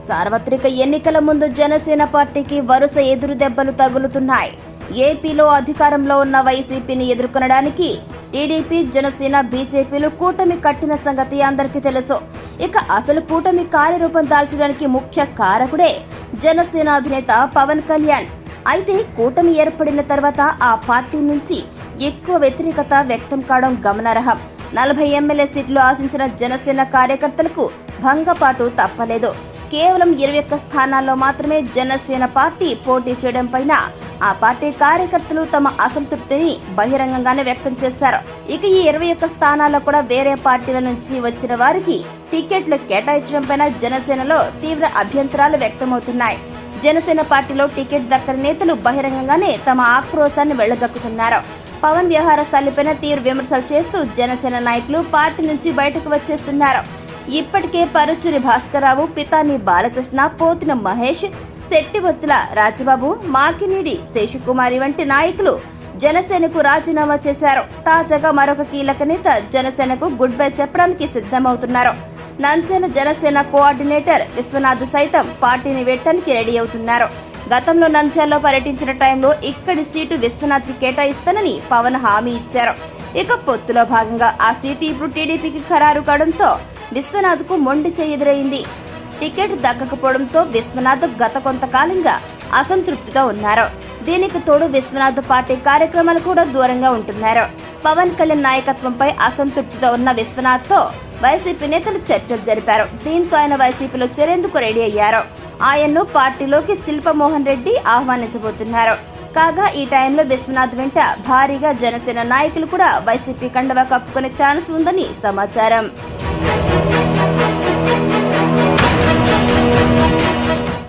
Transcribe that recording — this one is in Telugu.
సార్వత్రిక ఎన్నికల ముందు జనసేన పార్టీకి వరుస ఎదురు దెబ్బలు తగులుతున్నాయి. ఏపీలో అధికారంలో ఉన్న వైసీపీని ఎదుర్కొనడానికి టీడీపీ, జనసేన, బీజేపీలు కూటమి కట్టిన సంగతి అందరికీ తెలుసు. ఇక అసలు కూటమి కార్యరూపం దాల్చడానికి ముఖ్య కారకుడే జనసేన అధినేత పవన్ కళ్యాణ్. అయితే కూటమి ఏర్పడిన తర్వాత ఆ పార్టీ నుంచి ఎక్కువ వ్యతిరేకత వ్యక్తం కావడం గమనార్హం. 40 ఎమ్మెల్యే సీట్లు ఆశించిన జనసేన కార్యకర్తలకు భంగపాటు తప్పలేదు. కేవలం 21 స్థానాల్లో మాత్రమే జనసేన పార్టీ పోటీ చేయడం పైన ఆ పార్టీ కార్యకర్తలు తమ అసంతృప్తిని బహిరంగంగానే వ్యక్తం చేశారు. ఇక ఈ 21 స్థానాల్లో కూడా వేరే పార్టీల నుంచి వచ్చిన వారికి టికెట్లు కేటాయించడం పైన జనసేనలో తీవ్ర అభ్యంతరాలు వ్యక్తమవుతున్నాయి. జనసేన పార్టీలో టికెట్ దక్కని నేతలు బహిరంగంగానే తమ ఆక్రోశాన్ని వెళ్లగక్కుతున్నారు. పవన్ వ్యవహార శైలిపైన తీవ్ర విమర్శలు చేస్తూ జనసేన నాయకులు పార్టీ నుంచి బయటకు వచ్చేస్తున్నారు. ఇప్పటికే పరుచూరి భాస్కరరావు, పితాని బాలకృష్ణ, పోతిన మహేష్, శెట్టిబొత్తుల రాజబాబు, మాకినీడి శేషకుమారి వంటి నాయకులు జనసేనకు రాజీనామా చేశారు. తాజాగా మరొక కీలక నేత జనసేనకు గుడ్ బై చెప్పడానికి సిద్ధమవుతున్నారు. నంద్యాల జనసేన కోఆర్డినేటర్ విశ్వనాథ్ సైతం పార్టీని వేయడానికి రెడీ అవుతున్నారు. గతంలో నంద్యాలలో పర్యటించిన టైంలో ఇక్కడి సీటు విశ్వనాథ్కి కేటాయిస్తానని పవన్ హామీ ఇచ్చారు. ఇక పొత్తులో భాగంగా ఆ సీటు ఇప్పుడు టీడీపీకి ఖరారు కావడంతో విశ్వనాథ్కు మొండి చెయ్యెదురైంది. టికెట్ దక్కకపోవడంతో విశ్వనాథ్ గత కొంతకాలంగా అసంతృప్తితో ఉన్నారు. దీనికి తోడు విశ్వనాథ్ పార్టీ కార్యక్రమాలు కూడా దూరంగా ఉంటున్నారు. పవన్ కళ్యాణ్ నాయకత్వంపై అసంతృప్తితో ఉన్న విశ్వనాథ్తో వైసీపీ నేతలు చర్చలు జరిపారు. దీంతో ఆయన వైసీపీలో చేరేందుకు రెడీ అయ్యారు. ఆయన్ను పార్టీలోకి శిల్పమోహన్ రెడ్డి ఆహ్వానించబోతున్నారు. కాగా ఈ టైంలో విశ్వనాథ్ వెంట భారీగా జనసేన నాయకులు కూడా వైసీపీ కండువా కప్పుకునే ఛాన్స్ ఉందని సమాచారం.